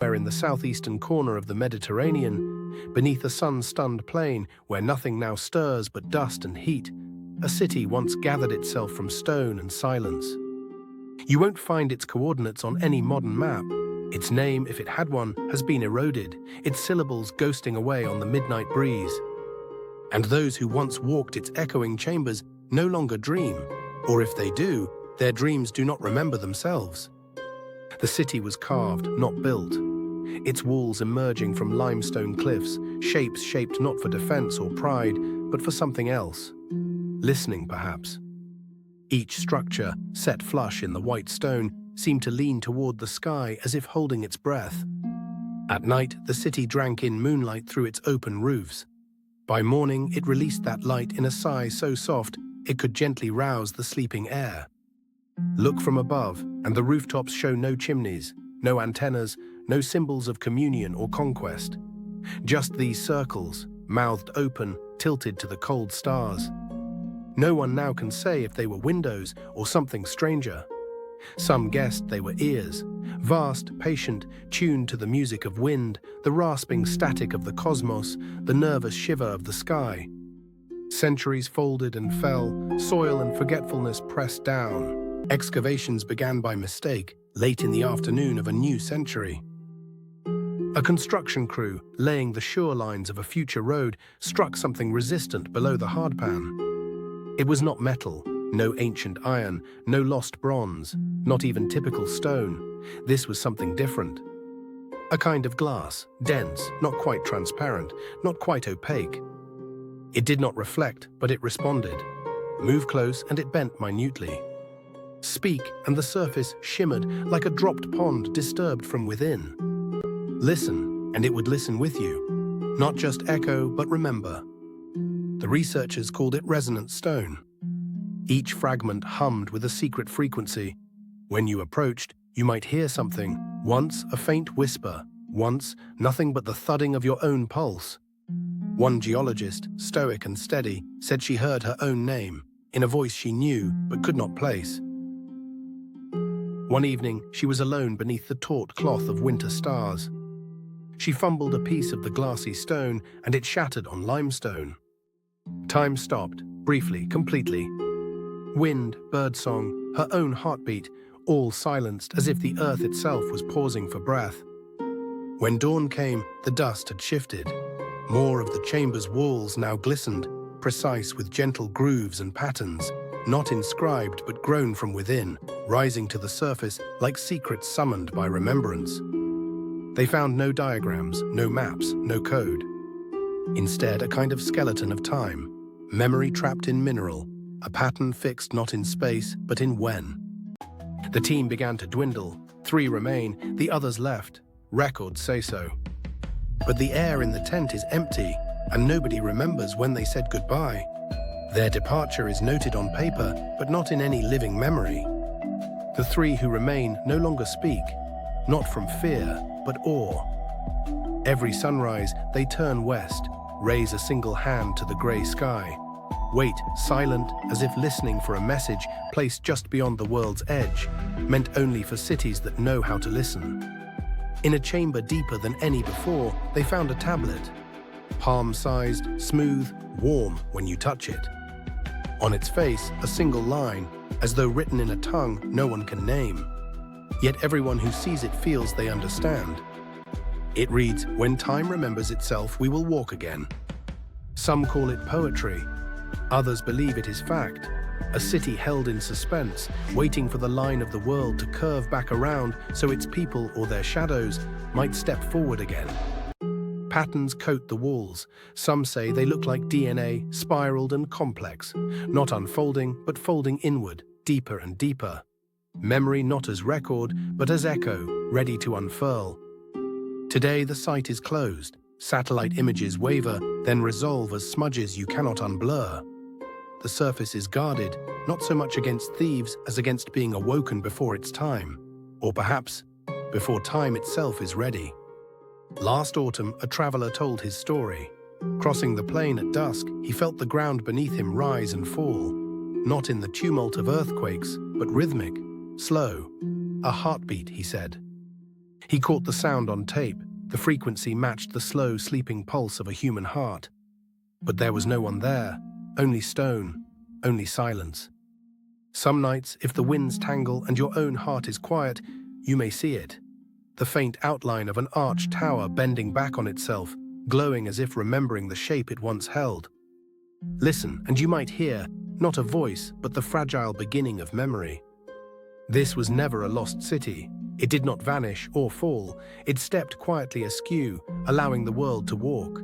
where in the southeastern corner of the Mediterranean, beneath a sun-stunned plain where nothing now stirs but dust and heat, a city once gathered itself from stone and silence. You won't find its coordinates on any modern map. Its name, if it had one, has been eroded, its syllables ghosting away on the midnight breeze. And those who once walked its echoing chambers no longer dream, or if they do, their dreams do not remember themselves. The city was carved, not built. Its walls emerging from limestone cliffs, shapes shaped not for defense or pride, but for something else. Listening, perhaps. Each structure, set flush in the white stone, seemed to lean toward the sky as if holding its breath. At night, the city drank in moonlight through its open roofs. By morning, it released that light in a sigh so soft it could gently rouse the sleeping air. Look from above, and the rooftops show no chimneys, no antennas, no symbols of communion or conquest. Just these circles, mouthed open, tilted to the cold stars. No one now can say if they were windows or something stranger. Some guessed they were ears, vast, patient, tuned to the music of wind, the rasping static of the cosmos, the nervous shiver of the sky. Centuries folded and fell, soil and forgetfulness pressed down. Excavations began by mistake, late in the afternoon of a new century. A construction crew, laying the shorelines of a future road, struck something resistant below the hardpan. It was not metal, no ancient iron, no lost bronze, not even typical stone. This was something different. A kind of glass, dense, not quite transparent, not quite opaque. It did not reflect, but it responded. Move close and it bent minutely. Speak and the surface shimmered like a dropped pond disturbed from within. Listen and it would listen with you. Not just echo, but remember. The researchers called it resonant stone. Each fragment hummed with a secret frequency. When you approached, you might hear something, once a faint whisper, once nothing but the thudding of your own pulse. One geologist, stoic and steady, said she heard her own name, in a voice she knew but could not place. One evening, she was alone beneath the taut cloth of winter stars. She fumbled a piece of the glassy stone, and it shattered on limestone. Time stopped, briefly, completely. Wind, birdsong, her own heartbeat, all silenced as if the earth itself was pausing for breath. When dawn came, the dust had shifted. More of the chamber's walls now glistened, precise with gentle grooves and patterns, not inscribed but grown from within, rising to the surface like secrets summoned by remembrance. They found no diagrams, no maps, no code. Instead, a kind of skeleton of time, memory trapped in mineral, a pattern fixed not in space, but in when. The team began to dwindle. 3 remain, the others left. Records say so. But the air in the tent is empty, and nobody remembers when they said goodbye. Their departure is noted on paper, but not in any living memory. The 3 who remain no longer speak, not from fear, but awe. Every sunrise, they turn west, raise a single hand to the grey sky, wait, silent, as if listening for a message placed just beyond the world's edge, meant only for cities that know how to listen. In a chamber deeper than any before, they found a tablet. Palm-sized, smooth, warm when you touch it. On its face, a single line, as though written in a tongue no one can name. Yet everyone who sees it feels they understand. It reads, "When time remembers itself, we will walk again." Some call it poetry. Others believe it is fact. A city held in suspense, waiting for the line of the world to curve back around so its people or their shadows might step forward again. Patterns coat the walls. Some say they look like DNA, spiraled and complex, not unfolding, but folding inward, deeper and deeper. Memory not as record, but as echo, ready to unfurl. Today the site is closed. Satellite images waver, then resolve as smudges you cannot unblur. The surface is guarded, not so much against thieves as against being awoken before its time, or perhaps before time itself is ready. Last autumn, a traveler told his story. Crossing the plain at dusk, he felt the ground beneath him rise and fall, not in the tumult of earthquakes, but rhythmic, slow. A heartbeat, he said. He caught the sound on tape. The frequency matched the slow, sleeping pulse of a human heart. But there was no one there, only stone, only silence. Some nights, if the winds tangle and your own heart is quiet, you may see it. The faint outline of an arched tower bending back on itself, glowing as if remembering the shape it once held. Listen, and you might hear, not a voice, but the fragile beginning of memory. This was never a lost city. It did not vanish or fall. It stepped quietly askew, allowing the world to walk.